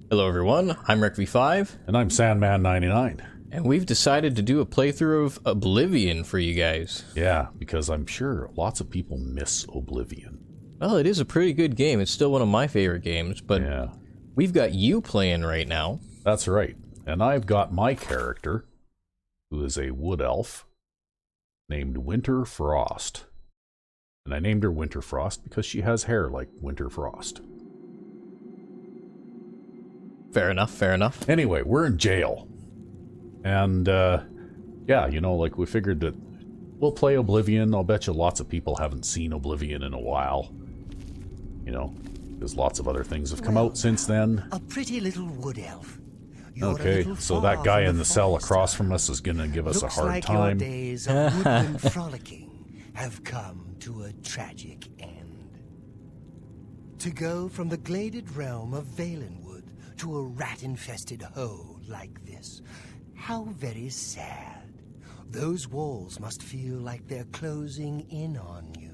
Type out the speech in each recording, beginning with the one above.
Hello everyone, I'm Recv5, And I'm Sandman099. and we've decided to do a playthrough of Oblivion for you guys. Yeah, because I'm sure lots of people miss Oblivion. Well, it is a pretty good game. It's still one of my favorite games, but Yeah, we've got you playing right now. that's right. And I've got my character, who is a wood elf, named Winter Frost. And I named her Winter Frost because she has hair like Winter Frost. Fair enough, fair enough. Anyway, we're in jail. And, yeah, you know, like we figured that we'll play Oblivion. I'll bet you lots of people haven't seen Oblivion in a while. You know, because lots of other things have come out since then. A pretty little wood elf. You're Okay, so that guy in the cell across from us is going to give us a hard time. Your days of woodland frolicking have come to a tragic end. To go from the gladed realm of Valenwood to a rat-infested hole like this, how very sad. Those walls must feel like they're closing in on you.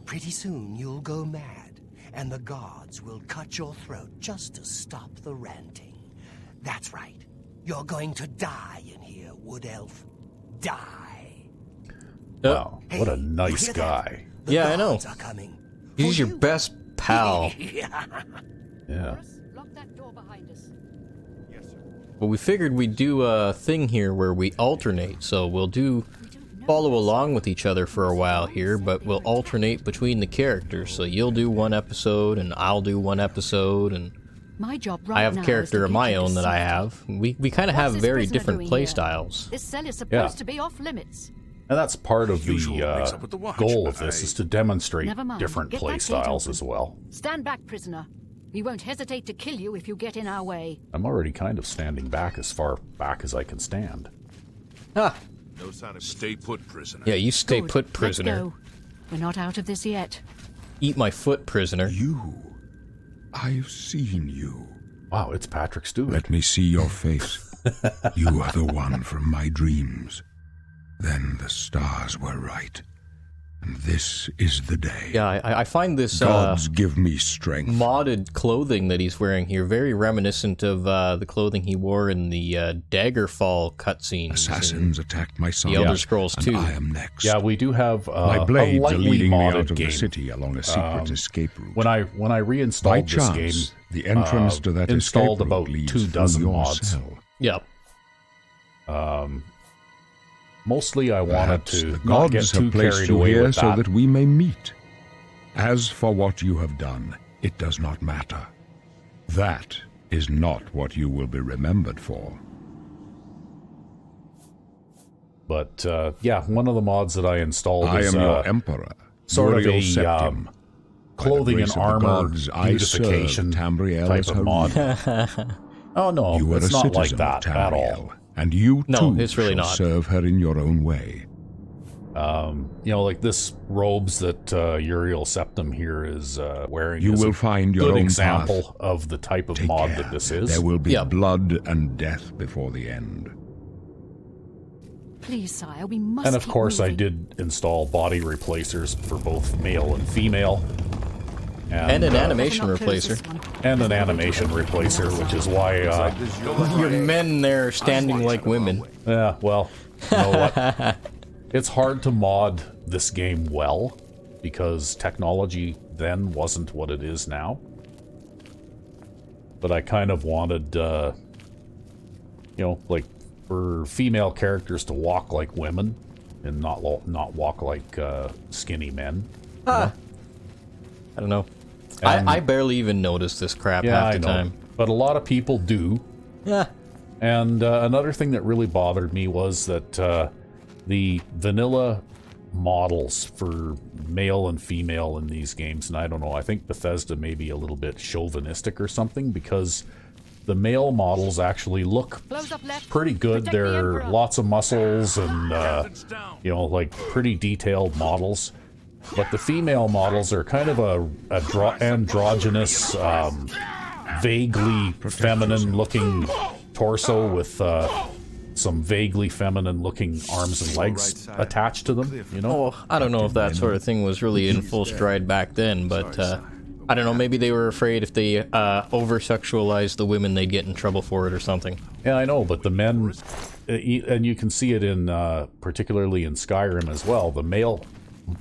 Pretty soon you'll go mad, and the guards will cut your throat just to stop the ranting. That's right. You're going to die in here, Wood Elf. Die. Wow, what a Hey, nice hear that? guy. The Yeah, I know. guards are coming. He's For your you. best pal. Yeah. Lock that door behind us. But we figured we'd do a thing here where we alternate, so we'll follow along with each other for a while here, but we'll alternate between the characters. So you'll do one episode, and I'll do one episode, and My job right I have now a is character to of keep my you own that I safe. have. We kind of What's have this very prisoner different doing play here? styles. This cell is supposed Yeah. to be off limits. And that's part of Usual the mix up with the watch, goal but of this, I- is to demonstrate Never mind. different Get play that gate styles open. as well. Stand back, prisoner. We won't hesitate to kill you if you get in our way. I'm already kind of standing back as far back as I can stand. Ah, No sign of stay put, prisoner. yeah, you stay Good. put, prisoner. Let's go. We're not out of this yet. Eat my foot, prisoner. You. I've seen you. Wow, it's Patrick Stewart. Let me see your face. You are the one from my dreams. Then the stars were right. And this is the day. Yeah, I find this Gods give me strength. modded clothing that he's wearing here very reminiscent of the clothing he wore in the Daggerfall cutscenes. Assassins attacked my son. The Elder Scrolls and 2. I am next. Yeah, we do have my a blades are lightly leading me modded out of game. the city along a secret escape route. When I reinstalled By this chance, game, the entrance to that installed escape route about leads 2 through dozen your mods. cell. Yeah. Mostly I wanted Perhaps to the not get gods too have placed carried you away here with so that. that we may meet. As for what you have done, it does not matter. That is not what you will be remembered for. But yeah, one of the mods that I installed I is am your emperor, sort of Uriel a Septim. By the clothing grace and of the armor gods, I beautification serve Tamriel type as of her mod. ruler. Oh no, You are it's a not citizen like that of at all. Tamriel, and you No, too it's really shall not. serve her in your own way. You know, like this robes that Uriel Septim here is wearing. You is will a find your good own example path. of the type of Take mod care. that this is. There will be Yeah. blood and death before the end. Please, sire, we must And of keep course, I moving. did install body replacers for both male and female, And an animation Better not close replacer. this one. and an animation replacer, which is why. Your men there standing like women. Yeah, well, you know what? It's hard to mod this game well because technology then wasn't what it is now. But I kind of wanted, you know, like for female characters to walk like women and not walk like skinny men. I don't know. And- I barely even notice this crap Yeah, half I the know. time. But a lot of people do. Yeah. And another thing that really bothered me was that the vanilla models for male and female in these games, and I don't know, I think Bethesda may be a little bit chauvinistic or something, because the male models actually look Close up left. pretty good. Protect the They're Emperor. lots of muscles and, you know, like pretty detailed models. But the female models are kind of a androgynous, vaguely feminine-looking torso with some vaguely feminine-looking arms and legs attached to them, you know? Oh, I don't know if that sort of thing was really in full stride back then, but I don't know, maybe they were afraid if they over-sexualized the women, they'd get in trouble for it or something. Yeah, I know, but the men, and you can see it in, particularly in Skyrim as well, the male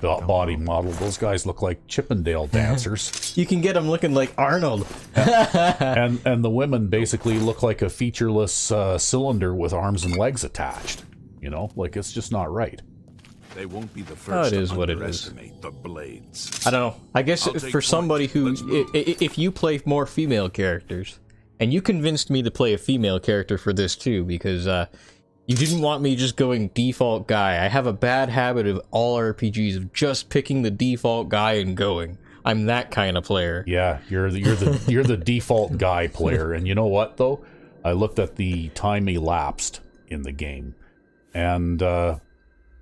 body model, those guys look like Chippendale dancers. You can get them looking like Arnold. and the women basically look like a featureless cylinder with arms and legs attached. You know, like, it's just not right. They won't be the first it is to what it is. underestimate the blades. I don't know. I guess for somebody who, if you play more female characters, and you convinced me to play a female character for this too, because you didn't want me just going default guy. I have a bad habit of all RPGs of just picking the default guy and going. I'm that kind of player. Yeah, you're the default guy player. And you know what though? I looked at the time elapsed in the game, and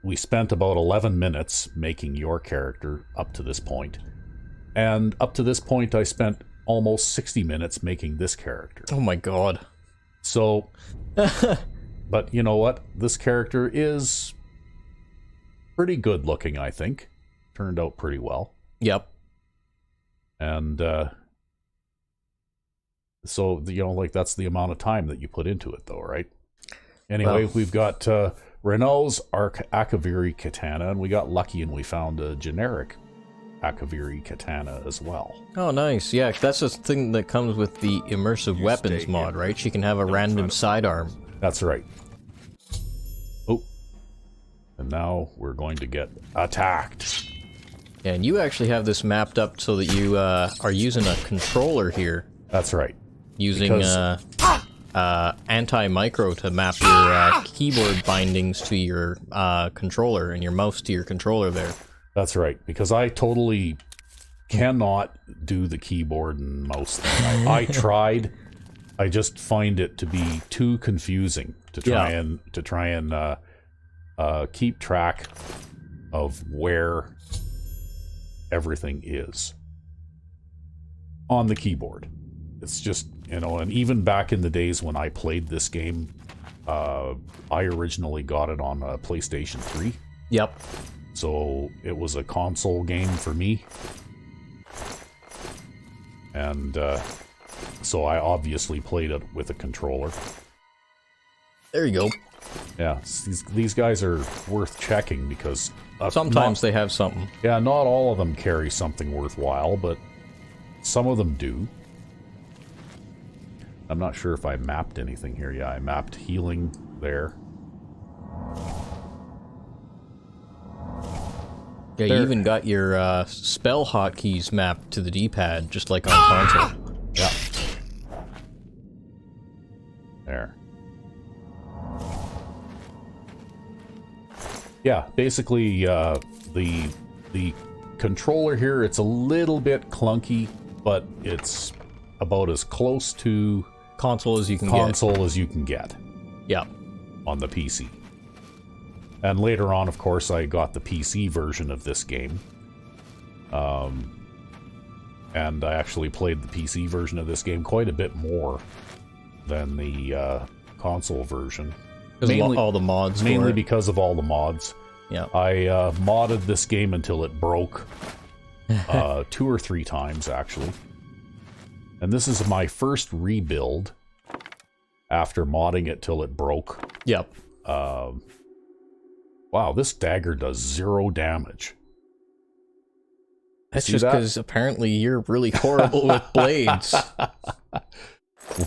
we spent about 11 minutes making your character up to this point. And up to this point, I spent almost 60 minutes making this character. Oh my god. So, but you know what? This character is pretty good looking, I think. Turned out pretty well. Yep. And, so, you know, like, that's the amount of time that you put into it, though, right? Anyway, well, we've got Renault's Akaviri katana, and we got lucky and we found a generic Akaviri katana as well. Oh, nice. Yeah, that's the thing that comes with the immersive weapons mod, right? She can have a random sidearm. That's right. Oh. And now we're going to get attacked. Yeah, and you actually have this mapped up so that you are using a controller here. That's right. Using anti-micro to map your keyboard bindings to your controller and your mouse to your controller there. That's right, because I totally cannot do the keyboard and mouse thing. I tried. I just find it to be too confusing to try and keep track of where everything is on the keyboard. It's just, you know, and even back in the days when I played this game, I originally got it on a PlayStation 3. Yep. So it was a console game for me. And so I obviously played it with a controller. There you go. Yeah, these guys are worth checking because... sometimes they have something. Yeah, not all of them carry something worthwhile, but some of them do. I'm not sure if I mapped anything here. Yeah, I mapped healing there. Yeah, you even got your spell hotkeys mapped to the D-pad, just like on console. Yeah. There. Yeah, basically, the controller here, it's a little bit clunky, but it's about as close to console as you can get. Yeah. On the PC. And later on, of course, I got the PC version of this game. And I actually played the PC version of this game quite a bit more than the console version. Mainly, all the mods. Mainly because of all the mods. Yeah. I modded this game until it broke 2 or 3 times, actually. And this is my first rebuild after modding it till it broke. Yep. Wow, this dagger does 0 damage. That's just because apparently you're really horrible with blades.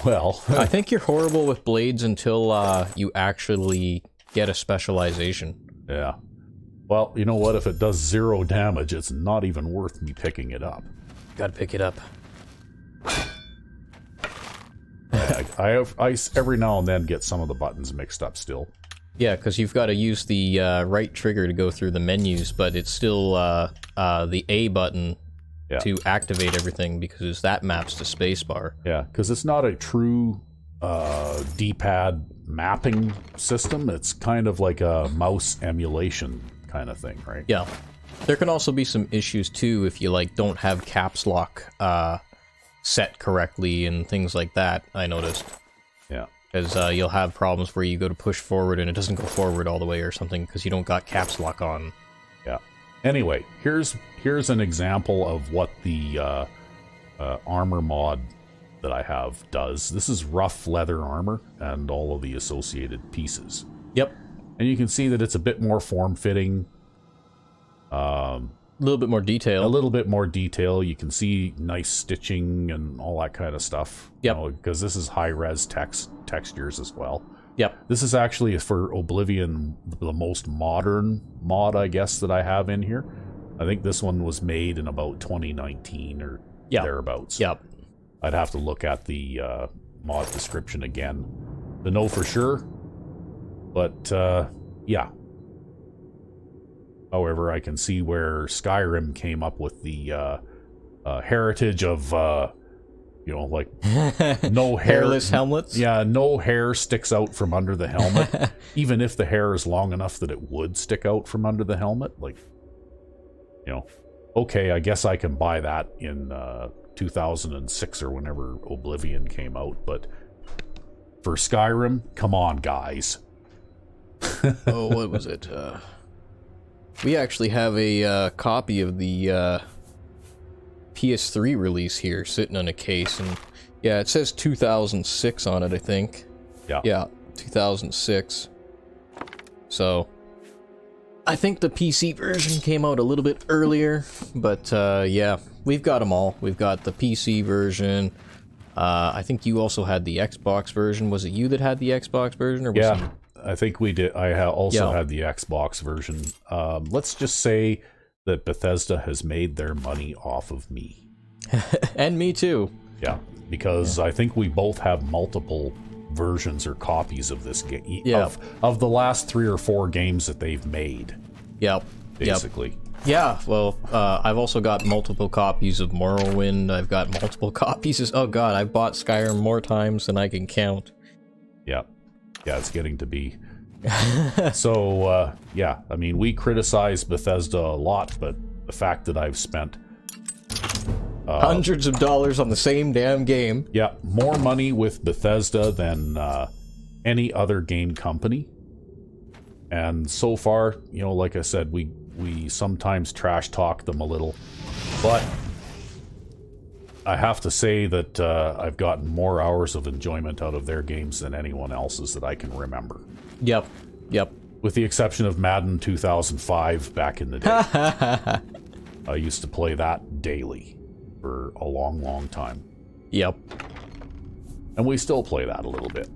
Well, I think you're horrible with blades until you actually get a specialization. Yeah. Well, you know what? If it does 0 damage, it's not even worth me picking it up. Gotta pick it up. I every now and then get some of the buttons mixed up still. Yeah, because you've got to use the right trigger to go through the menus, but it's still the A button to activate everything because that maps to spacebar. Yeah, because it's not a true D-pad mapping system. It's kind of like a mouse emulation kind of thing, right? Yeah. There can also be some issues too if you like don't have caps lock set correctly and things like that, I noticed. Yeah. Because you'll have problems where you go to push forward and it doesn't go forward all the way or something because you don't got caps lock on. Yeah. Anyway, here's an example of what the armor mod that I have does. This is rough leather armor and all of the associated pieces. Yep. And you can see that it's a bit more form-fitting. A little bit more detail. A little bit more detail. You can see nice stitching and all that kind of stuff. Yep. Because this is high-res textures as well. Yep. This is actually, for Oblivion, the most modern mod, I guess, that I have in here. I think this one was made in about 2019 or thereabouts. Yep. I'd have to look at the mod description again to know for sure. But, yeah. However, I can see where Skyrim came up with the heritage of, like no hair. Hairless helmets? Yeah, no hair sticks out from under the helmet. Even if the hair is long enough that it would stick out from under the helmet. Like, okay, I guess I can buy that in 2006 or whenever Oblivion came out. But for Skyrim, come on, guys. Oh, what was it? We actually have a copy of the PS3 release here sitting on a case, and yeah, it says 2006 on it, I think. Yeah. Yeah, 2006. So, I think the PC version came out a little bit earlier, but yeah, we've got them all. We've got the PC version. I think you also had the Xbox version. Was it you that had the Xbox version, or was Yeah. I think we did. I also had the Xbox version. Let's just say that Bethesda has made their money off of me. And me too. Yeah, because I think we both have multiple versions or copies of this game. Yeah. Of the last 3 or 4 games that they've made. Yep. Basically. Yeah, well, I've also got multiple copies of Morrowind. I've got multiple copies of... Oh god, I've bought Skyrim more times than I can count. Yeah. Yeah, it's getting to be. So, yeah, I mean, we criticize Bethesda a lot, but the fact that I've spent... hundreds of dollars on the same damn game. Yeah, more money with Bethesda than any other game company. And so far, like I said, we sometimes trash talk them a little. But I have to say that I've gotten more hours of enjoyment out of their games than anyone else's that I can remember. Yep. Yep. With the exception of Madden 2005 back in the day. I used to play that daily for a long, long time. Yep. And we still play that a little bit.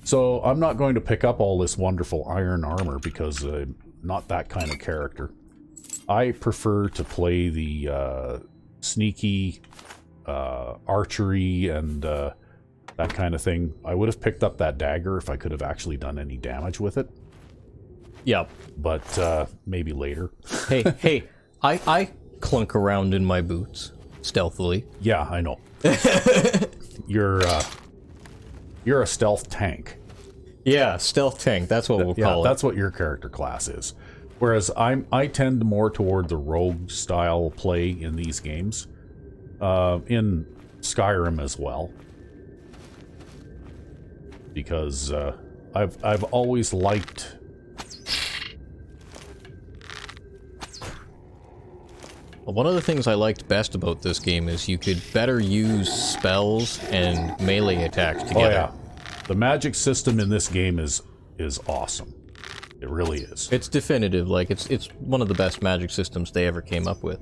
So I'm not going to pick up all this wonderful iron armor because I'm not that kind of character. I prefer to play the sneaky archery and that kind of thing. I would have picked up that dagger if I could have actually done any damage with it. Yep. But maybe later. Hey, I clunk around in my boots stealthily. Yeah, I know. You're a stealth tank. Yeah, stealth tank. That's what we'll call it. That's what your character class is. Whereas I tend more toward the rogue style play in these games. In Skyrim as well. Because I've always liked... One of the things I liked best about this game is you could better use spells and melee attacks together. Oh yeah. The magic system in this game is awesome. It really is. It's definitive. Like, it's one of the best magic systems they ever came up with.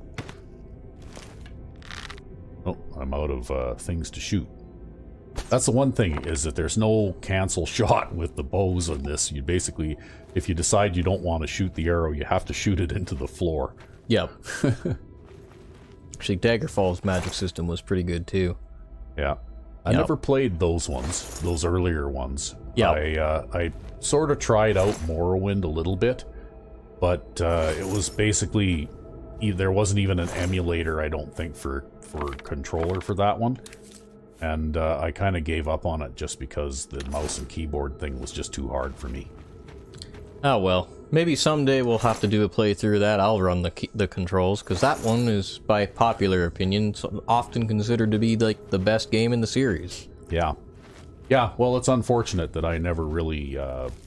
Oh, I'm out of things to shoot. That's the one thing, is that there's no cancel shot with the bows on this. You basically, if you decide you don't want to shoot the arrow, you have to shoot it into the floor. Yep. Actually, Daggerfall's magic system was pretty good, too. Yeah. I never played those ones, those earlier ones. Yeah. I sort of tried out Morrowind a little bit, but it was basically, there wasn't even an emulator, I don't think, for controller for that one. And I kind of gave up on it just because the mouse and keyboard thing was just too hard for me. Oh well. Maybe someday we'll have to do a playthrough of that. I'll run the controls, because that one is, by popular opinion, often considered to be like the best game in the series. Yeah. Yeah, well, it's unfortunate that I never really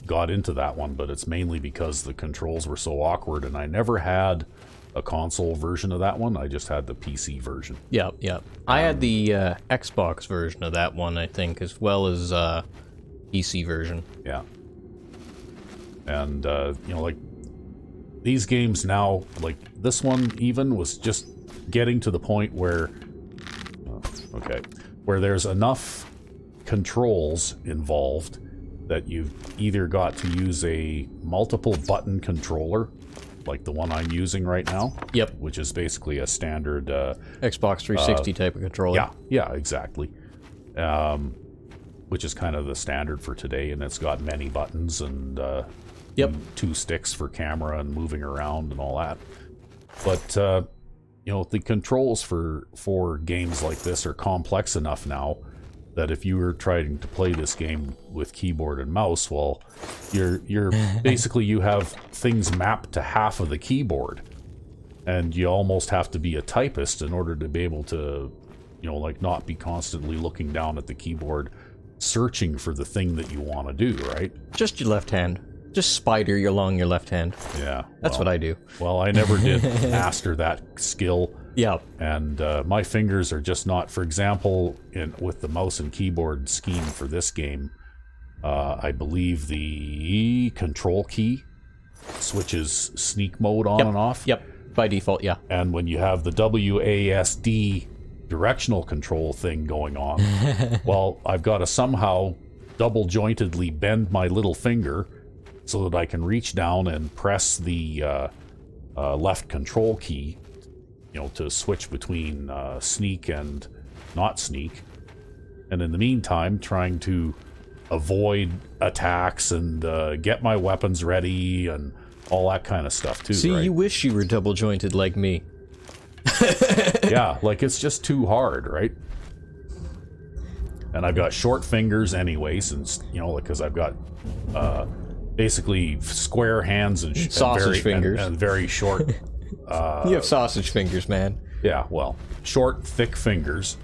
got into that one, but it's mainly because the controls were so awkward, and I never had a console version of that one. I just had the PC version. Yep, yep. I had the Xbox version of that one, I think, as well as PC version. Yeah. And, you know, like, these games now, like, this one even was just getting to the point where, where there's enough controls involved that you've either got to use a multiple button controller, like the one I'm using right now. Yep. Which is basically a standard Xbox 360 type of controller. Yeah, yeah, exactly. Which is kind of the standard for today, and it's got many buttons and two sticks for camera and moving around and all that. But you know, the controls for games like this are complex enough now that if you were trying to play this game with keyboard and mouse, well, you're basically, you have things mapped to half of the keyboard, and you almost have to be a typist in order to be able to, you know, like, not be constantly looking down at the keyboard searching for the thing that you want to do, right? Just your left hand. Just spider along your left hand. Yeah. That's what I do. Well, I never did master that skill. Yeah. And my fingers are just not, for example, with the mouse and keyboard scheme for this game, I believe the control key switches sneak mode on and off. Yep, by default, yeah. And when you have the WASD directional control thing going on, well, I've got to somehow double jointedly bend my little finger so that I can reach down and press the left control key, you know, to switch between sneak and not sneak. And in the meantime, trying to avoid attacks and get my weapons ready and all that kind of stuff too. See, right? you wish you were double jointed like me. Yeah, like, it's just too hard, right? And I've got short fingers anyway, since, you know, because I've got basically square hands and sausage fingers and very short. You have sausage fingers, man. Yeah, well, short, thick fingers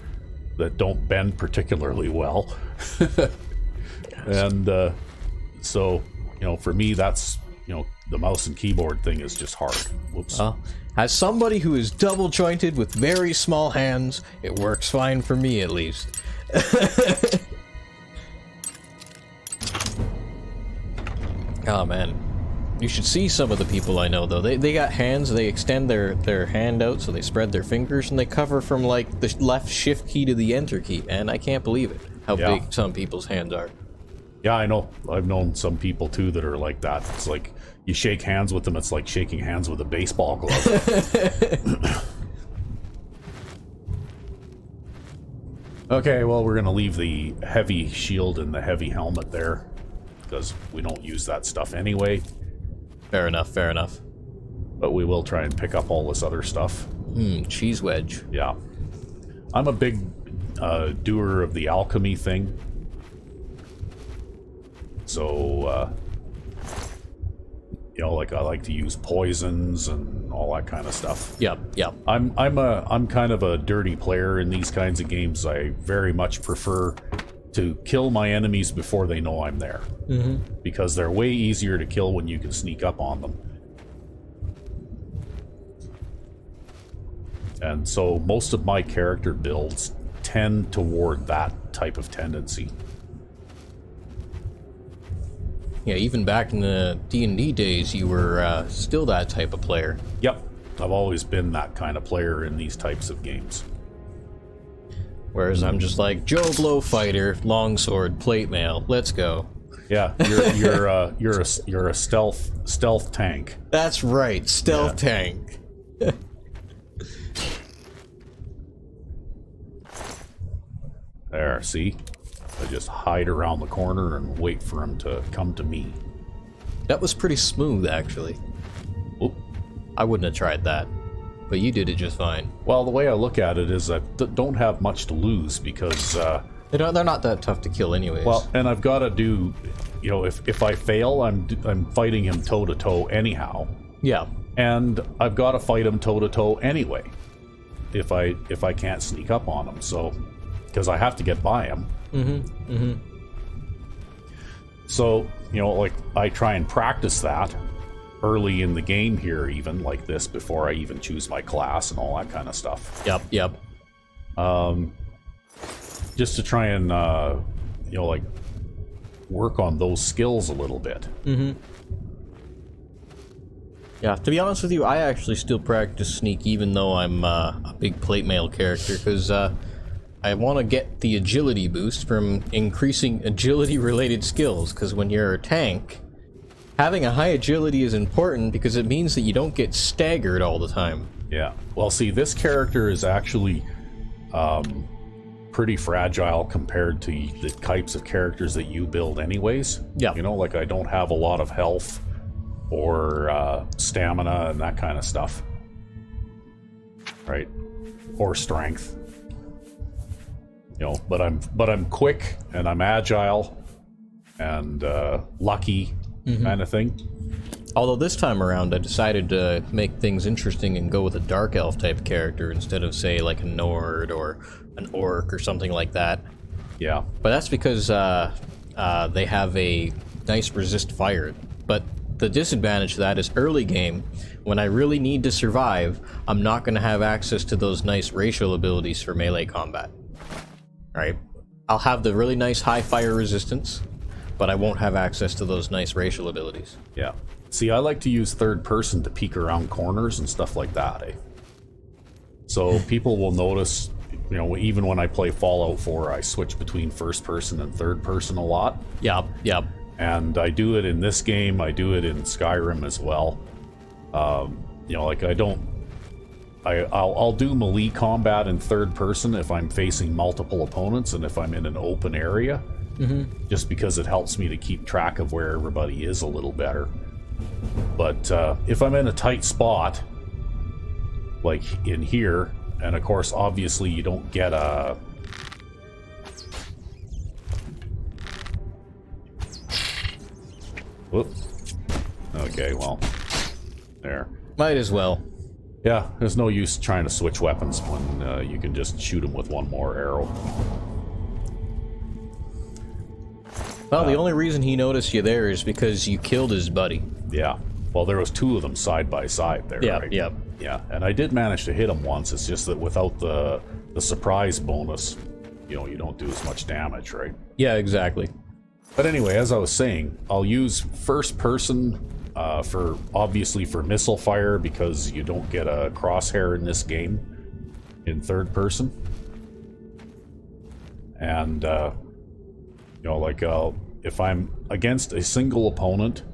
that don't bend particularly well. And so, you know, for me, that's, you know, the mouse and keyboard thing is just hard. Whoops. Well, as somebody who is double jointed with very small hands, it works fine for me, at least. Oh man, you should see some of the people I know though. They got hands, they extend their hand out so they spread their fingers and they cover from like the left shift key to the enter key, and I can't believe it how big some people's hands are. Yeah, I know. I've known some people too that are like that. It's like you shake hands with them, it's like shaking hands with a baseball glove. Okay, well, we're gonna leave the heavy shield and the heavy helmet there because we don't use that stuff anyway. Fair enough, fair enough. But we will try and pick up all this other stuff. Cheese wedge. Yeah. I'm a big doer of the alchemy thing. So, you know, like, I like to use poisons and all that kind of stuff. Yep, yep. I'm kind of a dirty player in these kinds of games. I very much prefer to kill my enemies before they know I'm there. Because they're way easier to kill when you can sneak up on them. And so most of my character builds tend toward that type of tendency. Yeah, even back in the D&D days, you were still that type of player. Yep, I've always been that kind of player in these types of games. Whereas I'm just like, Joe Blow fighter, longsword, plate mail, let's go. Yeah, you're a stealth tank. That's right, stealth tank. There, see? I just hide around the corner and wait for him to come to me. That was pretty smooth, actually. Oop. I wouldn't have tried that, but you did it just fine. Well, the way I look at it is I don't have much to lose because... they're not that tough to kill anyways. Well, and I've got to do... You know, if I fail, I'm fighting him toe-to-toe anyhow. Yeah. And I've got to fight him toe-to-toe anyway. If I can't sneak up on him, so... Because I have to get by him. So, you know, like, I try and practice that, early in the game here, even like this, before I even choose my class and all that kind of stuff. Yep. Just to try and like work on those skills a little bit. Yeah, to be honest with you, I actually still practice sneak even though I'm a big plate mail character, because I want to get the agility boost from increasing agility-related skills, because when you're a tank, having a high agility is important because it means that you don't get staggered all the time. Yeah. Well, see, this character is actually pretty fragile compared to the types of characters that you build anyways. Yeah. You know, like I don't have a lot of health or stamina and that kind of stuff. Right? Or strength. You know, but I'm quick and I'm agile and lucky kind of thing. Although this time around I decided to make things interesting and go with a dark elf type character instead of, say, like a Nord or an orc or something like that. Yeah. But that's because they have a nice resist fire. But the disadvantage to that is early game, when I really need to survive, I'm not going to have access to those nice racial abilities for melee combat. Right? I'll have the really nice high fire resistance, but I won't have access to those nice racial abilities. Yeah. See, I like to use third person to peek around corners and stuff like that, eh? So people will notice, you know, even when I play Fallout 4, I switch between first person and third person a lot. Yep. And I do it in this game, I do it in Skyrim as well. You know, like I'll do melee combat in third person if I'm facing multiple opponents and if I'm in an open area. Just because it helps me to keep track of where everybody is a little better. But if I'm in a tight spot, like in here, and of course, obviously you don't get a... Whoop. Okay, well, there. Might as well. Yeah, there's no use trying to switch weapons when you can just shoot him with one more arrow. Well, the only reason he noticed you there is because you killed his buddy. Yeah. Well, there was two of them side by side there, right? Yep. Yeah, and I did manage to hit him once. It's just that without the surprise bonus, you know, you don't do as much damage, right? Yeah, exactly. But anyway, as I was saying, I'll use first person obviously for missile fire because you don't get a crosshair in this game in third person. And you know, like if I'm against a single opponent,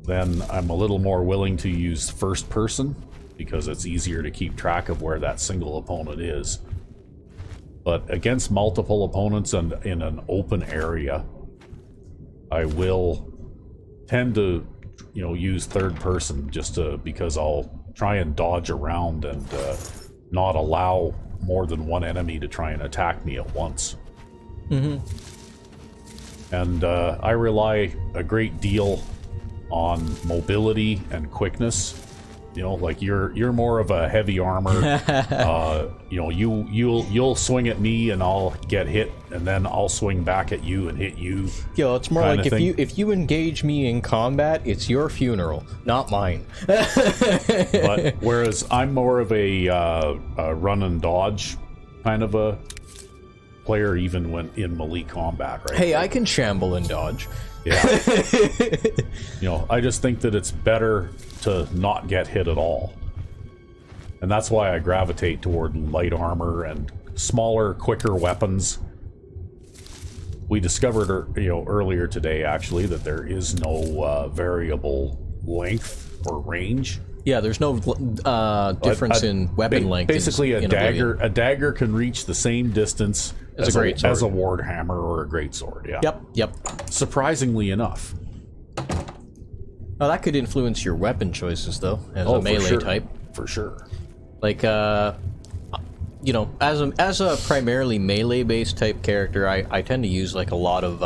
then I'm a little more willing to use first person because it's easier to keep track of where that single opponent is. But against multiple opponents and in an open area, I will tend to, you know, use third person just because I'll try and dodge around and not allow more than one enemy to try and attack me at once. And I rely a great deal on mobility and quickness. You know, like you're more of a heavy armor. You know, you'll swing at me and I'll get hit, and then I'll swing back at you and hit you. Yo, it's more like if you engage me in combat, it's your funeral, not mine. But whereas I'm more of a run and dodge kind of a player, even when in melee combat, right? Hey, I can shamble and dodge. Yeah. You know, I just think that it's better to not get hit at all. And that's why I gravitate toward light armor and smaller, quicker weapons. We discovered, you know, earlier today, actually, that there is no variable length or range. Yeah, there's no difference in weapon length. Basically, a dagger can reach the same distance as a warhammer or a greatsword. Yeah. Yep. Surprisingly enough. Oh, that could influence your weapon choices, though, as a melee type. For sure. Like, you know, as a primarily melee-based type character, I tend to use like a lot of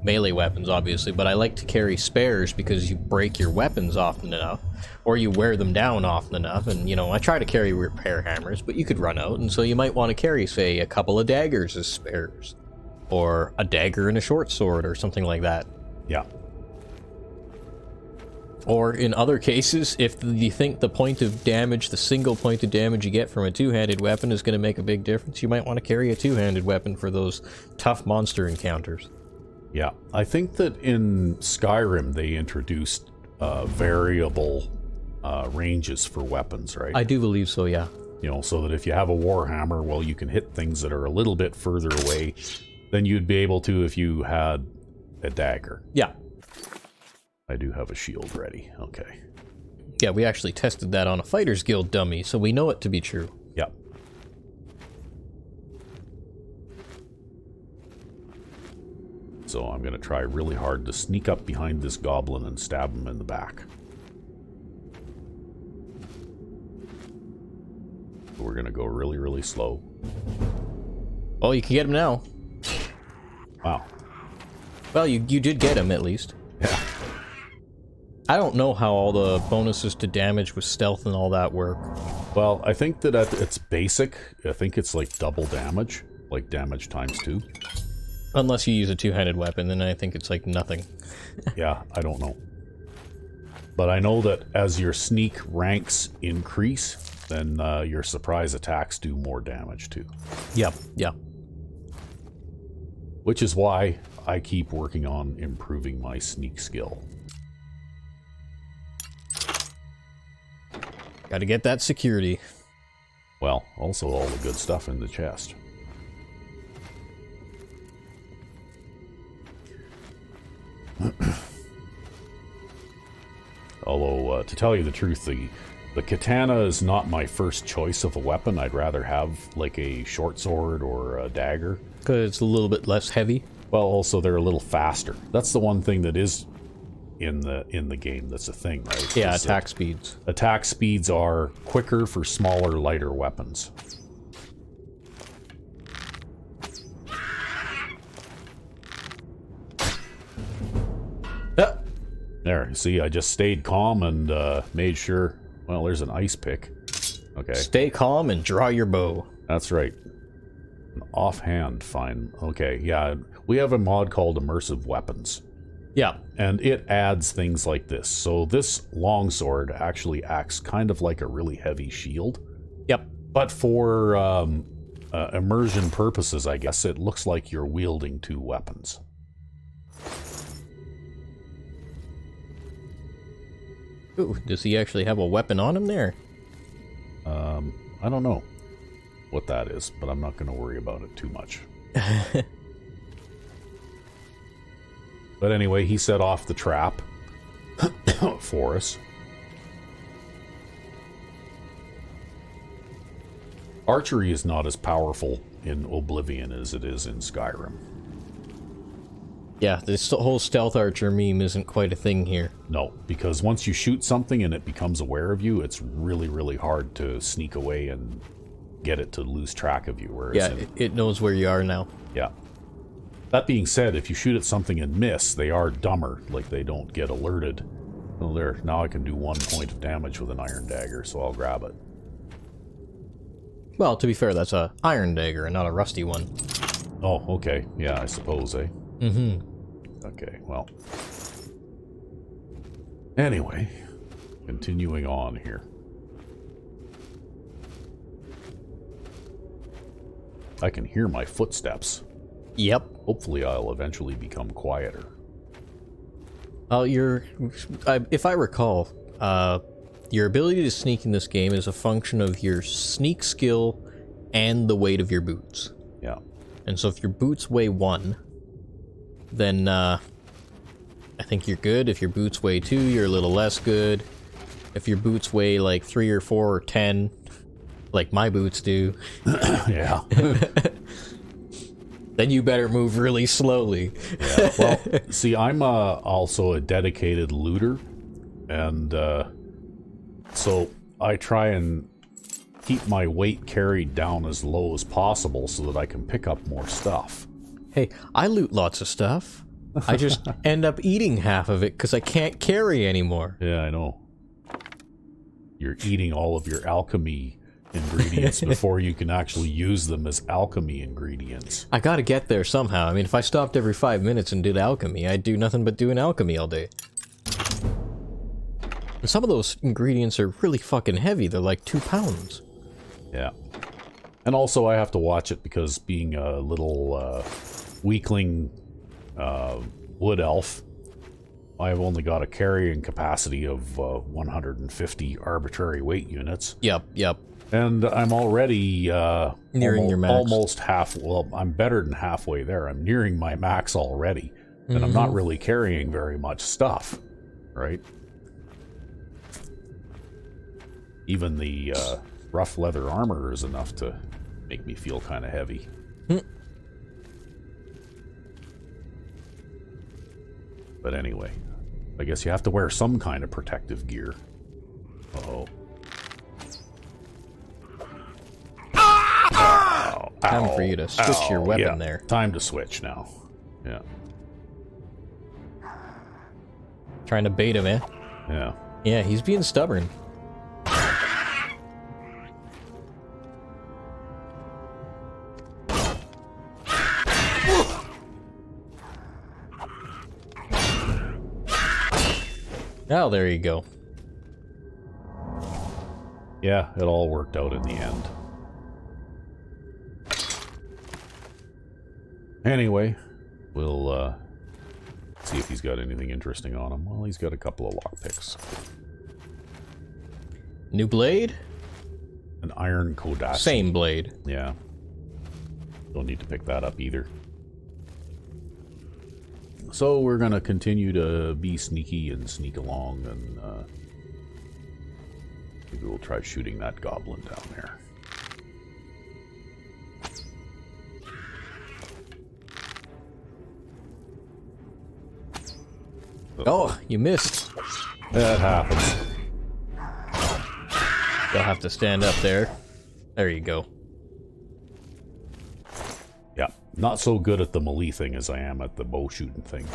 melee weapons, obviously, but I like to carry spares because you break your weapons often enough, or you wear them down often enough, and, you know, I try to carry repair hammers, but you could run out, and so you might want to carry, say, a couple of daggers as spares. or a dagger and a short sword, or something like that. Yeah. Or in other cases, if you think the point of damage, the single point of damage you get from a two-handed weapon is going to make a big difference, you might want to carry a two-handed weapon for those tough monster encounters. Yeah. I think that in Skyrim they introduced variable ranges for weapons, right? I do believe so, yeah. You know, so that if you have a warhammer, well, you can hit things that are a little bit further away than you'd be able to if you had a dagger. Yeah. I do have a shield ready. Okay. Yeah, we actually tested that on a Fighters Guild dummy, so we know it to be true. Yep. So I'm going to try really hard to sneak up behind this goblin and stab him in the back. We're going to go really, really slow. Oh, you can get him now. Wow. Well, you did get him, at least. Yeah. I don't know how all the bonuses to damage with stealth and all that work. Well, I think that at its basic, I think it's like double damage. Like damage times 2. Unless you use a two-handed weapon, then I think it's like nothing. Yeah, I don't know. But I know that as your sneak ranks increase, then your surprise attacks do more damage too. Yep, yeah. Which is why I keep working on improving my sneak skill. Gotta get that security. Well, also all the good stuff in the chest. Although, to tell you the truth, the katana is not my first choice of a weapon. I'd rather have like a short sword or a dagger. Because it's a little bit less heavy. Well, also they're a little faster. That's the one thing that is in the game that's a thing, right? Yeah, attack speeds. Attack speeds are quicker for smaller, lighter weapons. There, see, I just stayed calm and made sure... Well, there's an ice pick. Okay. Stay calm and draw your bow. That's right. An offhand, fine. Okay, yeah, we have a mod called Immersive Weapons. Yeah. And it adds things like this. So this longsword actually acts kind of like a really heavy shield. Yep. But for immersion purposes, I guess, it looks like you're wielding two weapons. Ooh, does he actually have a weapon on him there? I don't know what that is, but I'm not going to worry about it too much. But anyway, he set off the trap for us. Archery is not as powerful in Oblivion as it is in Skyrim. Yeah, this whole stealth archer meme isn't quite a thing here. No, because once you shoot something and it becomes aware of you, it's really, really hard to sneak away and get it to lose track of you. Whereas Yeah, it knows where you are now. Yeah. That being said, if you shoot at something and miss, they are dumber. Like, they don't get alerted. Well, there. Now I can do 1 point of damage with an iron dagger, so I'll grab it. Well, to be fair, that's a iron dagger and not a rusty one. Oh, okay. Yeah, I suppose, eh? Mm-hmm. Okay, well. Anyway, continuing on here. I can hear my footsteps. Yep. Hopefully I'll eventually become quieter. If I recall, your ability to sneak in this game is a function of your sneak skill and the weight of your boots. Yeah. And so if your boots weigh 1, then I think you're good. If your boots weigh 2, you're a little less good. If your boots weigh like 3 or 4 or 10, like my boots do, Yeah. then you better move really slowly. Yeah. Well, see, I'm also a dedicated looter, and so I try and keep my weight carried down as low as possible so that I can pick up more stuff. Hey, I loot lots of stuff. I just end up eating half of it because I can't carry anymore. Yeah, I know. You're eating all of your alchemy ingredients before you can actually use them as alchemy ingredients. I gotta get there somehow. I mean, if I stopped every 5 minutes and did alchemy, I'd do nothing but doing alchemy all day. And some of those ingredients are really fucking heavy. They're like 2 pounds. Yeah. And also I have to watch it because being a little weakling wood elf, I've only got a carrying capacity of 150 arbitrary weight units. Yep. And I'm already nearing your max. Almost well, I'm better than halfway there. I'm nearing my max already. And I'm not really carrying very much stuff, right? Even the rough leather armor is enough to make me feel kind of heavy. But anyway, I guess you have to wear some kind of protective gear. Uh-oh. Time for you to switch your weapon there. Time to switch now. Yeah. Trying to bait him, eh? Yeah. Yeah, he's being stubborn. Oh, there you go. Yeah, it all worked out in the end. Anyway, we'll see if he's got anything interesting on him. Well, he's got a couple of lockpicks. New blade? An iron Kodachi. Same blade. Yeah. Don't need to pick that up either. So we're gonna continue to be sneaky and sneak along, and maybe we'll try shooting that goblin down there. Oh, you missed. That happens. You'll have to stand up there. There you go. Yeah, not so good at the melee thing as I am at the bow shooting thing.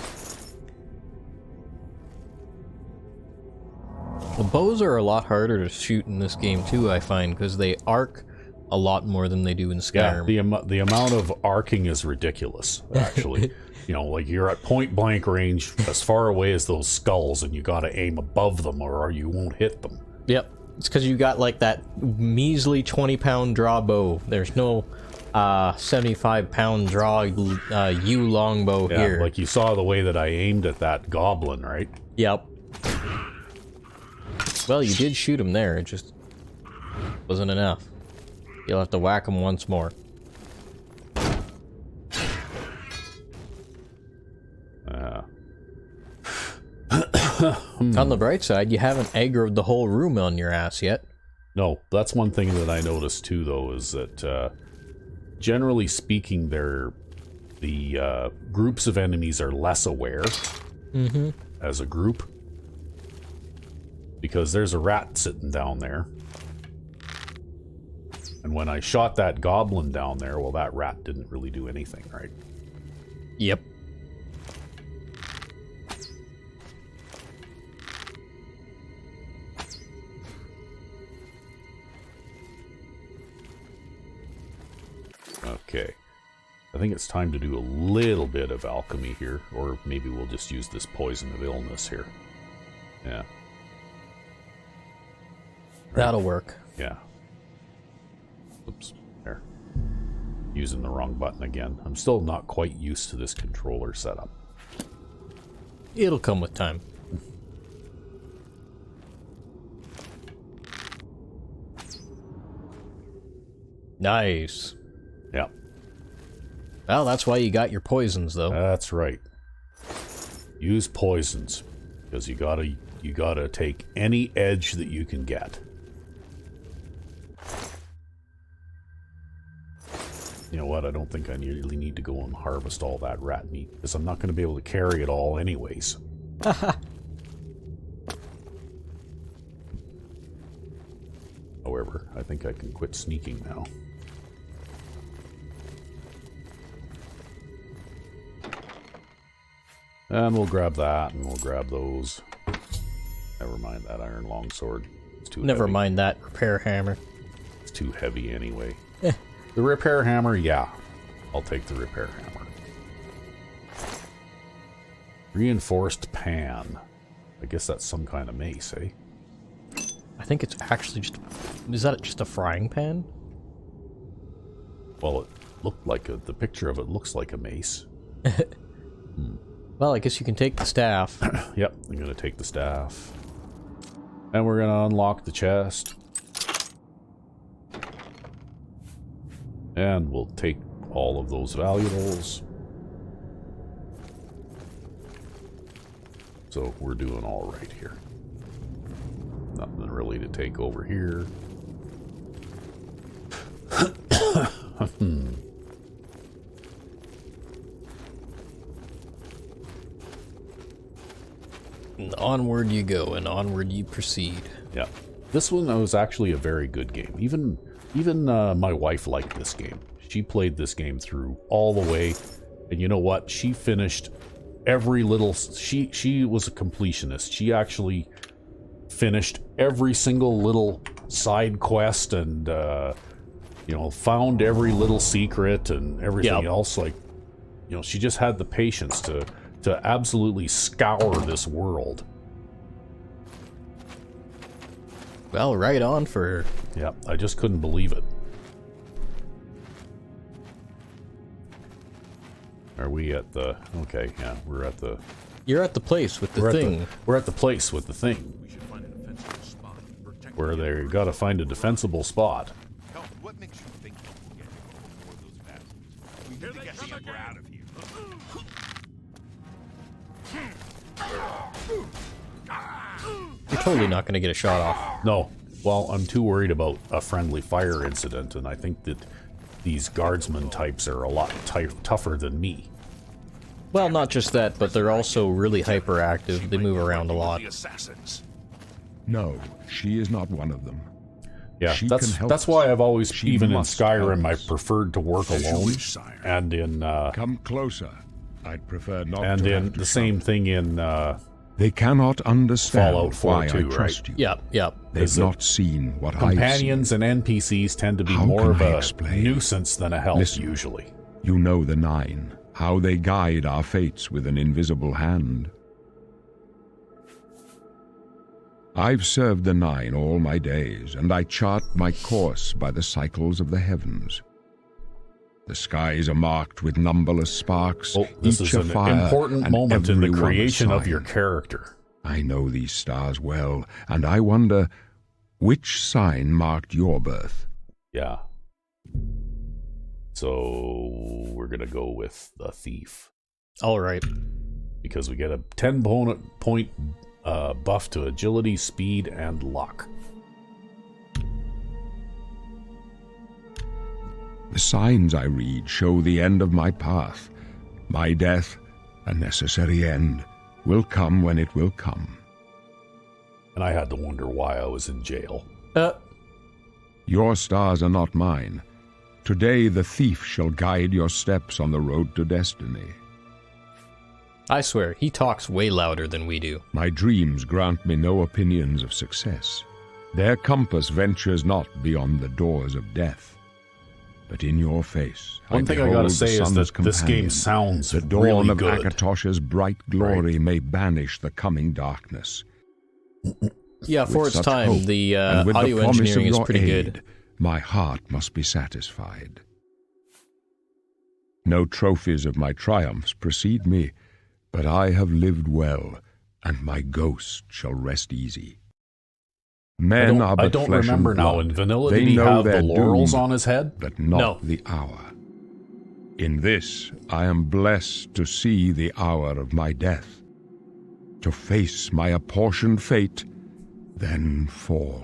The bows are a lot harder to shoot in this game too, I find, because they arc a lot more than they do in Skyrim. Yeah, the amount of arcing is ridiculous, actually. You know, like you're at point blank range as far away as those skulls, and you gotta aim above them or you won't hit them. Yep. It's because you got like that measly 20-pound draw bow. There's no 75-pound draw U longbow here. Like you saw the way that I aimed at that goblin, right? Yep. Well, you did shoot him there. It just wasn't enough. You'll have to whack him once more. On the bright side, you haven't aggroed the whole room on your ass yet. No, that's one thing that I noticed too, though, is that generally speaking, the groups of enemies are less aware as a group, because there's a rat sitting down there, and when I shot that goblin down there, well, that rat didn't really do anything, right? Yep. Okay, I think it's time to do a little bit of alchemy here, or maybe we'll just use this poison of illness here. Yeah. That'll work. Yeah. Oops, there. Using the wrong button again. I'm still not quite used to this controller setup. It'll come with time. Nice. Yeah. Well, that's why you got your poisons, though. That's right. Use poisons, because you gotta take any edge that you can get. You know what? I don't think I really need to go and harvest all that rat meat, because I'm not going to be able to carry it all anyways. However, I think I can quit sneaking now. And we'll grab that, and we'll grab those. Never mind that iron longsword. It's too Never heavy. mind that repair hammer. It's too heavy anyway. The repair hammer, yeah. I'll take the repair hammer. Reinforced pan. I guess that's some kind of mace, eh? I think it's actually just... Is that just a frying pan? Well, it looked like the picture of it looks like a mace. Well, I guess you can take the staff. Yep, I'm gonna take the staff. And we're gonna unlock the chest. And we'll take all of those valuables. So we're doing all right here. Nothing really to take over here. And onward you go, and onward you proceed. Yeah. This one was actually a very good game. Even my wife liked this game. She played this game through all the way. And you know what? She finished every little... She was a completionist. She actually finished every single little side quest and, you know, found every little secret and everything else. Like, you know, she just had the patience to absolutely scour this world. Well, right on for her. Yeah, I just couldn't believe it. Are we at the... Okay, yeah, we're at the... You're at the place with the thing. We're at the place with the thing. We should find a defensible spot. Protect Where they gotta find a defensible spot. Hell, what makes you think we'll get more of those bastards? We need to get the Emperor out of here. You're totally not going to get a shot off. No. Well, I'm too worried about a friendly fire incident, and I think that these guardsman types are a lot tougher than me. Well, not just that, but they're also really hyperactive. They move around a lot. The assassins. No, she is not one of them. Yeah, She can help that's why us. I've always, She even in must Skyrim, help I us. preferred to work As you alone. wish, sire. And in Come closer. I'd prefer not and to in have to the same shout. thing in They cannot understand Fallout 4 why too, I trust you. Yeah. They've Is it not seen what I've companions and NPCs tend to be How more can of I a explain? nuisance than a help, Listen. usually. seen. You know the Nine, how they guide our fates with an invisible hand. I've served the Nine all my days, and I chart my course by the cycles of the heavens. The skies are marked with numberless sparks, Oh, this each is a an fire, important and moment in the every one a creation of your sign. character. I know these stars well, and I wonder which sign marked your birth. Yeah. So we're gonna go with the thief All right. because we get a 10-point buff to agility, speed, and luck. The signs I read show the end of my path. My death, a necessary end, will come when it will come. And I had to wonder why I was in jail. Your stars are not mine. Today the thief shall guide your steps on the road to destiny. I swear, he talks way louder than we do. My dreams grant me no opinions of success. Their compass ventures not beyond the doors of death. But in your face, One thing I behold gotta the say is sun's that this game companion. sounds The dawn really of good. Akatosh's bright glory may banish the coming darkness. Yeah, for With its such time, hope, the and with audio the promise engineering of is your pretty aid, good. My heart must be satisfied. No trophies of my triumphs precede me, but I have lived well, and my ghost shall rest easy. Men are but I don't flesh remember and now. blood. In vanilla, They did he know have the their laurels doom, on his head? but not No. the hour. In this I am blessed to see the hour of my death, to face my apportioned fate, then fall.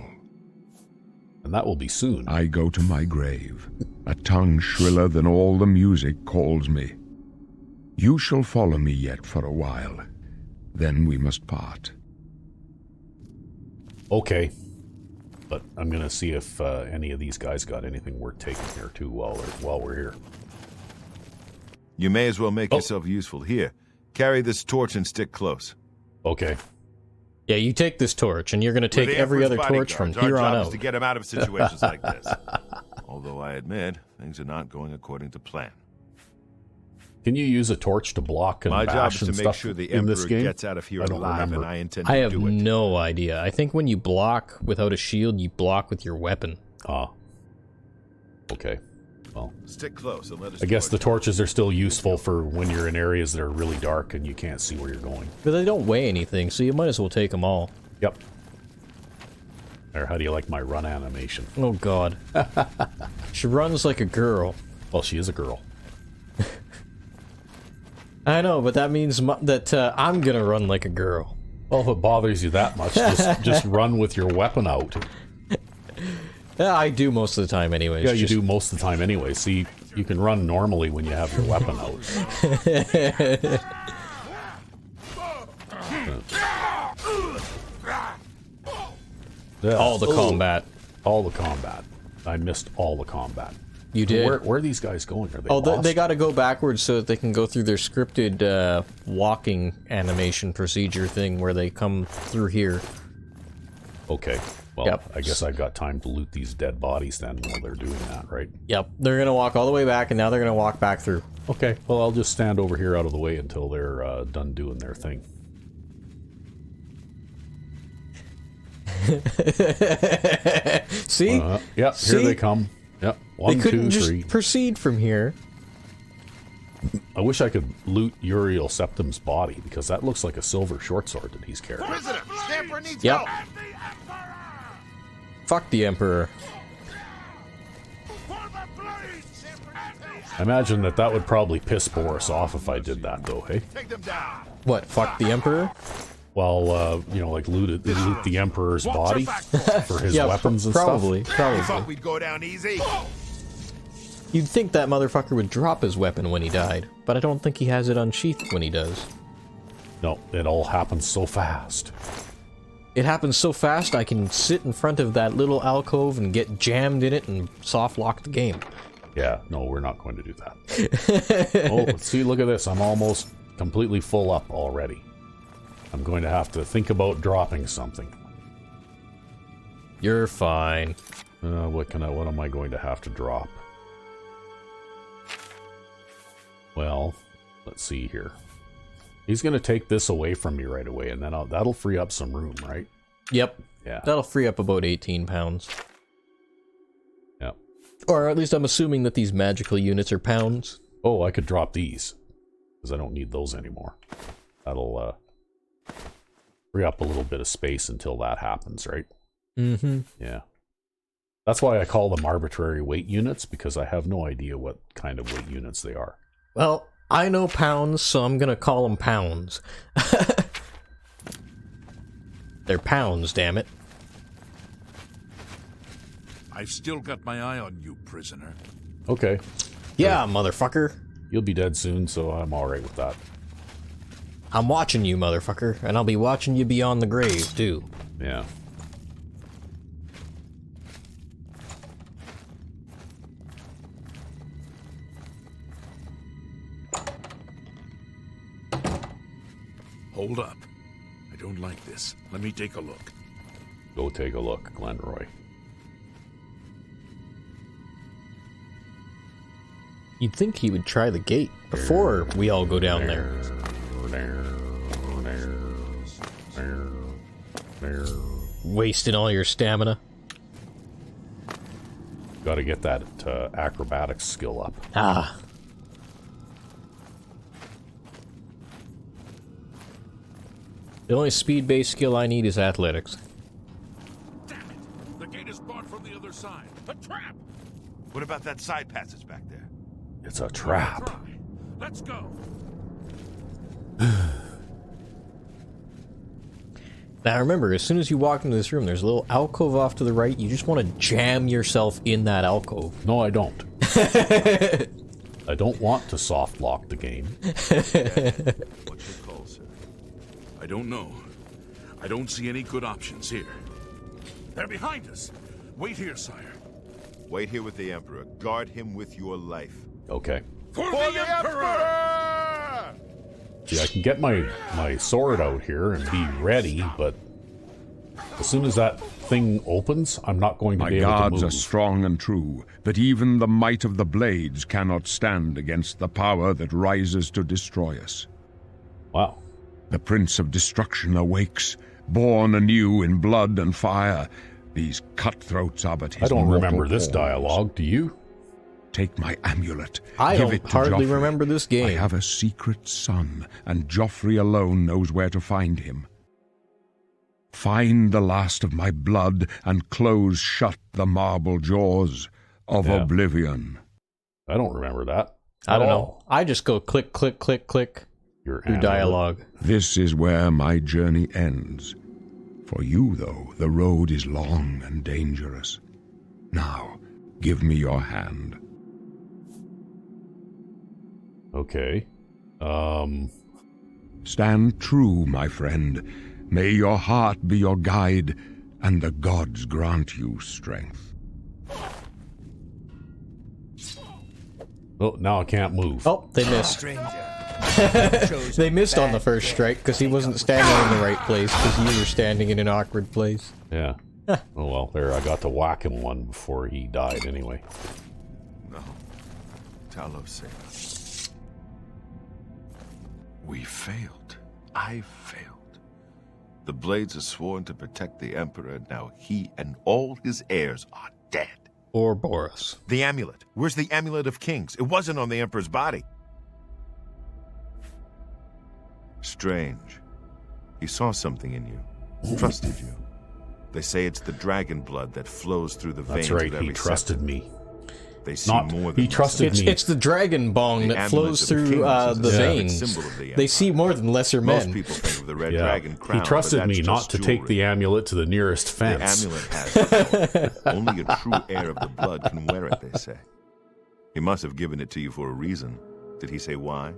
And that will be soon. I go to my grave. A tongue shriller than all the music calls me. You shall follow me yet for a while. Then we must part. Okay. But I'm gonna see if any of these guys got anything worth taking here too while we're here. You may as well make yourself useful. Here, carry this torch and stick close. Okay. Yeah, you take this torch, and you're going to take every other torch from here on Our job is out. to get him out of situations like this. Although I admit, things are not going according to plan. Can you use a torch to block and My job bash is and to make stuff sure the in this Emperor game? gets out of here I don't alive, remember. and I intend I to have do it. no idea. I think when you block without a shield, you block with your weapon. Ah. Okay. Well, Stick close and let us. I guess the torches are still useful for when you're in areas that are really dark and you can't see where you're going. But they don't weigh anything, so you might as well take them all. Yep. Or how do you like my run animation? Oh, God. She runs like a girl. Well, she is a girl. I know, but that means that I'm gonna run like a girl. Well, if it bothers you that much, just run with your weapon out. Yeah, I do most of the time anyways. Yeah, you do most of the time anyway. See, you can run normally when you have your weapon out. Yeah. All the combat. All the combat. I missed all the combat. You did? Where are these guys going? Are they Oh, lost? they gotta go backwards so that they can go through their scripted walking animation procedure thing where they come through here. Okay. Well, Yep. I guess I got time to loot these dead bodies then while they're doing that, right? Yep, they're gonna walk all the way back, and now they're gonna walk back through. Okay. Well, I'll just stand over here out of the way until they're done doing their thing. See? Yep, See? here they come. Yep. They 1, couldn't 2, just 3. proceed from here. I wish I could loot Uriel Septim's body, because that looks like a silver short sword that he's carrying. Prisoner, Stamper needs Yep. help. Fuck the Emperor. I imagine that would probably piss Boris off if I did that, though, hey? Take them down. What, fuck the Emperor? Well, you know, like loot the Emperor's body for his weapons and probably, stuff. You Probably. thought we'd go down easy? You'd think that motherfucker would drop his weapon when he died, but I don't think he has it unsheathed when he does. No, it all happens so fast. It happens so fast I can sit in front of that little alcove and get jammed in it and soft lock the game. Yeah, no, we're not going to do that. Oh, see, look at this. I'm almost completely full up already. I'm going to have to think about dropping something. You're fine. What am I going to have to drop? Well, let's see here. He's going to take this away from me right away, and then that'll free up some room, right? Yep. Yeah. That'll free up about 18 pounds. Yep. Or at least I'm assuming that these magical units are pounds. Oh, I could drop these, because I don't need those anymore. That'll free up a little bit of space until that happens, right? Mm-hmm. Yeah. That's why I call them arbitrary weight units, because I have no idea what kind of weight units they are. Well, I know pounds, so I'm gonna call them pounds. They're pounds, damn it. I've still got my eye on you, prisoner. Okay. Yeah, motherfucker. You'll be dead soon, so I'm alright with that. I'm watching you, motherfucker, and I'll be watching you beyond the grave, too. Yeah. Hold up. I don't like this. Let me take a look. Go take a look, Glenroy. You'd think he would try the gate before we all go down there. Wasting all your stamina. Gotta get that acrobatics skill up. Ah. The only speed-based skill I need is athletics. Damn it! The gate is barred from the other side. A trap! What about that side passage back there? It's a trap. Try. Let's go. Now remember, as soon as you walk into this room, there's a little alcove off to the right. You just want to jam yourself in that alcove. No, I don't. I don't want to soft lock the game. What's your call, sir? I don't know. I don't see any good options here. They're behind us. Wait here, sire. Wait here with the Emperor. Guard him with your life. Okay. For the Emperor! See, I can get my sword out here and be ready, but As soon as that thing opens, I'm not going to My be able to guards move. are strong and true, that even the might of the blades cannot stand against the power that rises to destroy us. Wow. The Prince of Destruction awakes, born anew in blood and fire. These cutthroats are but his I don't mortal remember this pawns. dialogue. Do you? Take my amulet. I Give don't it to hardly Joffrey. remember this game. I have a secret son, and Joffrey alone knows where to find him. Find the last of my blood and close shut the marble jaws of Oblivion. I don't remember that. I don't know. I just go click, click, click, click Your through amulet. dialogue. This is where my journey ends. For you, though, the road is long and dangerous. Now, give me your hand. Okay. Stand true, my friend. May your heart be your guide, and the gods grant you strength. Oh, now I can't move. Oh, they missed. Stranger. They missed on the first strike because he wasn't standing in the right place because you were standing in an awkward place. Yeah. Oh well, there, I got to whack him one before he died anyway. No. Talos saved us. We failed. I failed. The Blades are sworn to protect the Emperor. Now he and all his heirs are dead. Or Boris. The amulet. Where's the amulet of kings? It wasn't on the Emperor's body. Strange. He saw something in you. Trusted you. They say it's the dragon blood that flows through the veins That's right, of every he trusted scepter. me. They see Not, more than he trusted me. It's the dragon bong The that amulet flows of the through kings is the a sacred veins. symbol of the They empire. see more than lesser Most men. people think of the red Yeah. dragon crown. He trusted but me that's not just to take the jewelry. amulet to the nearest The fence. amulet has the power. Only a true heir of the blood can wear it, they say. He must have given it to you for a reason. Did he say why?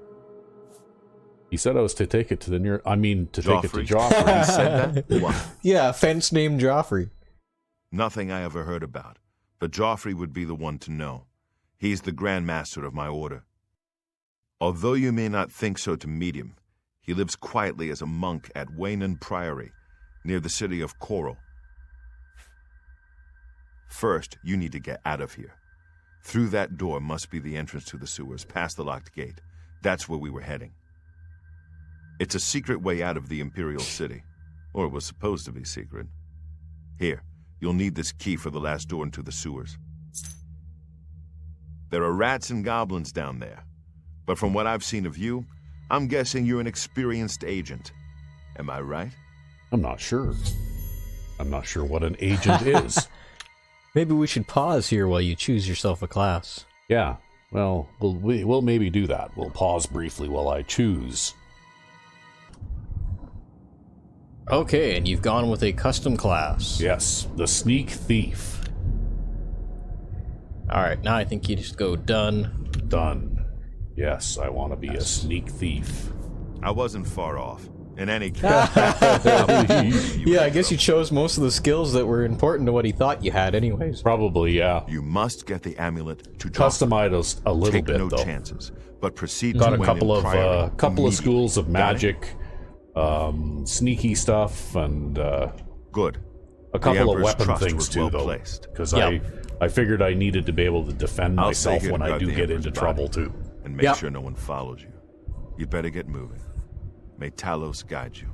He said I was to take it to the near. I mean, to take it to Joffrey. Joffrey. He said that? Why? Yeah, a fence named Joffrey. Nothing I ever heard about. But Joffrey would be the one to know. He's the Grand Master of my order. Although you may not think so to meet him, he lives quietly as a monk at Waynon Priory, near the city of Coral. First, you need to get out of here. Through that door must be the entrance to the sewers, past the locked gate. That's where we were heading. It's a secret way out of the Imperial City. Or it was supposed to be secret. Here, you'll need this key for the last door into the sewers. There are rats and goblins down there. But from what I've seen of you, I'm guessing you're an experienced agent. Am I right? I'm not sure. I'm not sure what an agent is. Maybe we should pause here while you choose yourself a class. Yeah. Well, we'll maybe do that. We'll pause briefly while I choose. Okay, and you've gone with a custom class. Yes, the Sneak Thief. Alright, now I think you just go done. Done. Yes, I want to be a sneak thief. I wasn't far off. In any case, Yeah, I guess you chose most of the skills that were important to what he thought you had anyways. Probably, yeah. you must get the amulet to Joffrey. Customize us a little Take bit, no though. chances, but proceed Got to a Waynon couple of Priory immediately. schools of Got it? magic, sneaky stuff, and Good. a couple of Emperor's weapon trust things was too, well though. placed. Because Yep. I figured I needed to be able to defend I'll stay myself here when to I guard do the get Emperor's into body. trouble too. And make Yep. sure no one follows you. You'd better get moving. May Talos guide you.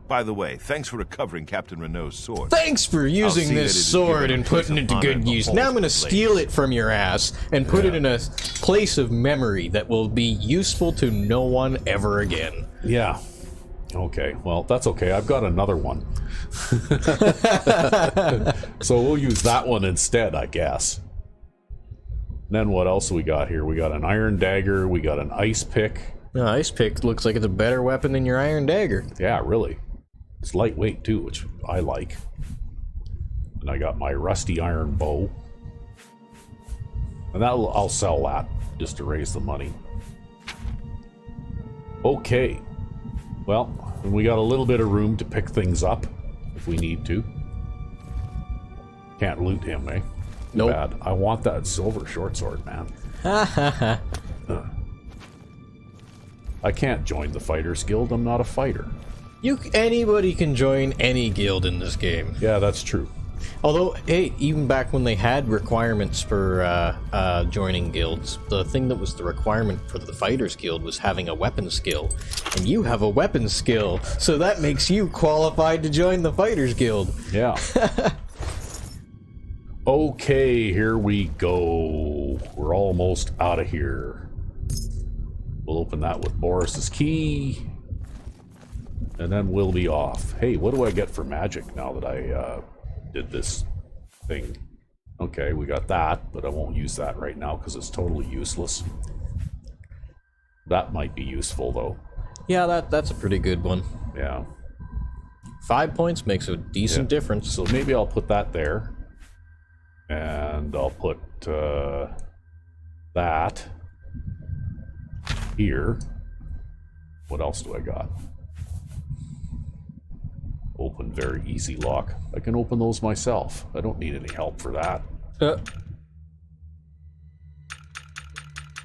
By the way, thanks for recovering Captain Renault's sword. Thanks for using see that it this is sword given and a place putting of it to honor in good the use. halls Now I'm of going to the steal Blades. it from your ass and put it in a place of memory that will be useful to no one ever again. Yeah. Okay. Well, that's okay. I've got another one. So we'll use that one instead, I guess. Then what else we got here? We got an iron dagger. We got an ice pick. No, ice pick looks like it's a better weapon than your iron dagger. Yeah, really. It's lightweight too, which I like. And I got my rusty iron bow. And I'll sell that just to raise the money. Okay. Well, and we got a little bit of room to pick things up if we need to. Can't loot him, eh? Too Nope. bad. I want that silver short sword, man. I can't join the Fighters Guild. I'm not a fighter. Anybody can join any guild in this game. Yeah, that's true. Although, hey, even back when they had requirements for joining guilds, the thing that was the requirement for the Fighters Guild was having a weapon skill. And you have a weapon skill, so that makes you qualified to join the Fighters Guild. Yeah. Okay, here we go. We're almost out of here. We'll open that with Boris's key. And then we'll be off. Hey, what do I get for magic now that I did this thing? Okay, we got that, but I won't use that right now because it's totally useless. That might be useful, though. Yeah, that's a pretty good one. Yeah. 5 points makes a decent difference. So maybe I'll put that there. And I'll put that here. What else do I got? Open very easy lock. I can open those myself. I don't need any help for that.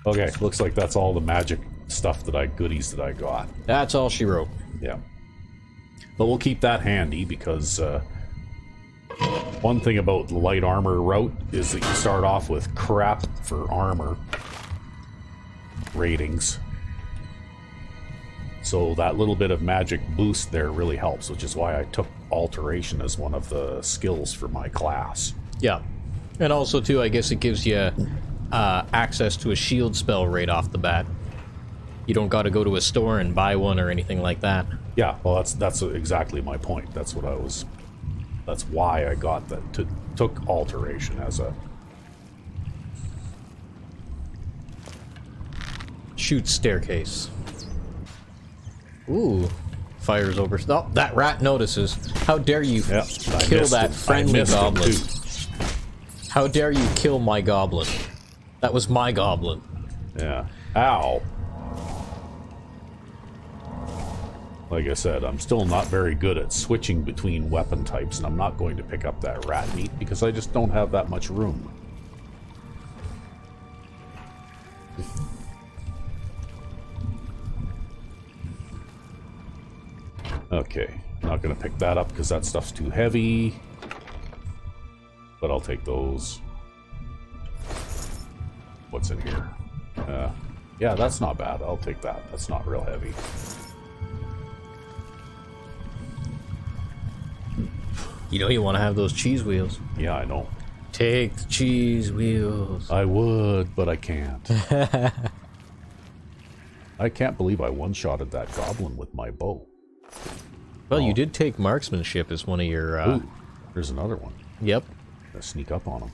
Okay, looks like that's all the magic stuff goodies that I got. That's all she wrote. Yeah. But we'll keep that handy because one thing about the light armor route is that you start off with crap for armor ratings. So that little bit of magic boost there really helps, which is why I took alteration as one of the skills for my class. Yeah. And also, too, I guess it gives you access to a shield spell right off the bat. You don't got to go to a store and buy one or anything like that. Yeah, well, that's exactly my point. That's why I got that. Took alteration as a... Shoot staircase. Ooh. Fires over... Oh, that rat notices. How dare you kill that friendly goblin. How dare you kill my goblin. That was my goblin. Yeah. Ow. Like I said, I'm still not very good at switching between weapon types, and I'm not going to pick up that rat meat because I just don't have that much room. Okay, not going to pick that up because that stuff's too heavy, but I'll take those. What's in here? Yeah, that's not bad. I'll take that. That's not real heavy. You know you want to have those cheese wheels. Yeah, I know. Take the cheese wheels. I would, but I can't. I can't believe I one-shotted that goblin with my bow. Well, you did take marksmanship as one of your... Ooh, there's another one. Yep. Gonna sneak up on him.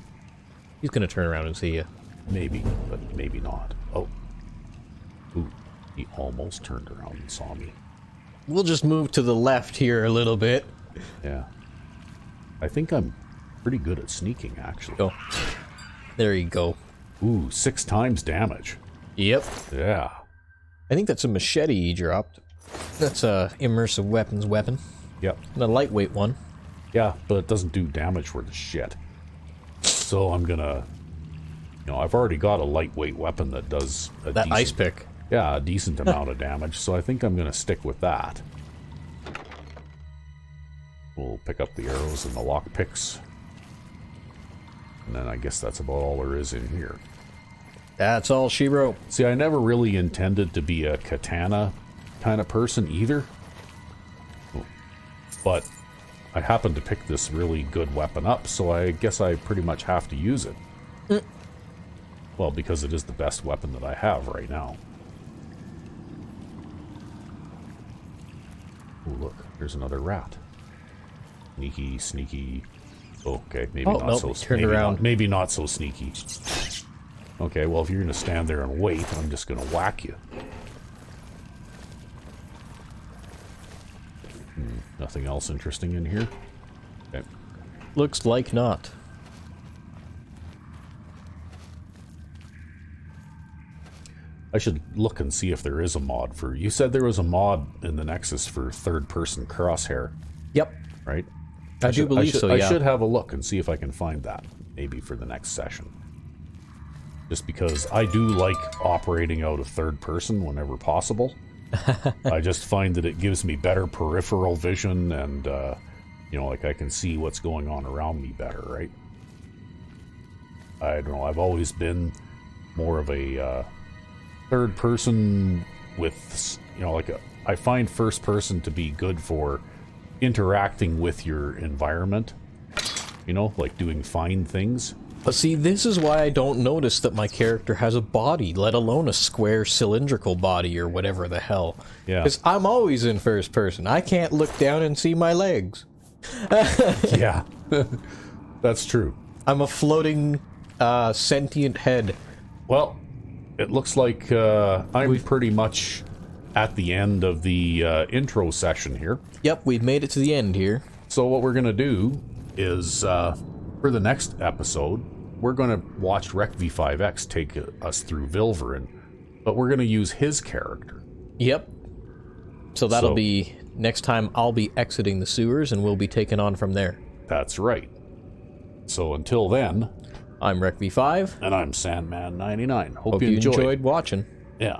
He's going to turn around and see you. Maybe, but maybe not. Oh. Ooh, he almost turned around and saw me. We'll just move to the left here a little bit. Yeah. I think I'm pretty good at sneaking, actually. Oh. There you go. Ooh, 6 times damage. Yep. Yeah. I think that's a machete he dropped. That's a immersive weapons weapon. Yep. And a lightweight one. Yeah, but it doesn't do damage worth a shit. So I'm gonna... You know, I've already got a lightweight weapon that does a that ice pick. Yeah, a decent amount of damage, so I think I'm gonna stick with that. We'll pick up the arrows and the lockpicks. And then I guess that's about all there is in here. That's all she wrote. See, I never really intended to be a katana kind of person either. But I happened to pick this really good weapon up, so I guess I pretty much have to use it. Well, because it is the best weapon that I have right now. Oh, look, there's another rat. Sneaky, sneaky. Oh, okay, maybe not nope, so turned around. Maybe not so sneaky. Okay, well, if you're gonna stand there and wait, I'm just gonna whack you. Nothing else interesting in here? Okay. Looks like not. I should look and see if there is a mod for... You said there was a mod in the Nexus for third-person crosshair. Yep. Right? I do believe so, yeah. I should have a look and see if I can find that, maybe for the next session. Just because I do like operating out of third person whenever possible. I just find that it gives me better peripheral vision and, you know, like I can see what's going on around me better, right? I don't know, I've always been more of a third person with, you know, like I find first person to be good for interacting with your environment, you know, like doing fine things. But see, this is why I don't notice that my character has a body, let alone a square cylindrical body or whatever the hell. Yeah. Because I'm always in first person. I can't look down and see my legs. Yeah. That's true. I'm a floating, sentient head. Well, it looks like I'm pretty much at the end of the intro session here. Yep, we've made it to the end here. So what we're going to do is, for the next episode, we're going to watch Recv5x take us through Vilverin, but we're going to use his character. Yep. So that'll be next time. I'll be exiting the sewers and we'll be taken on from there. That's right. So until then, I'm Recv5. and I'm Sandman099. Hope you enjoyed watching. Yeah.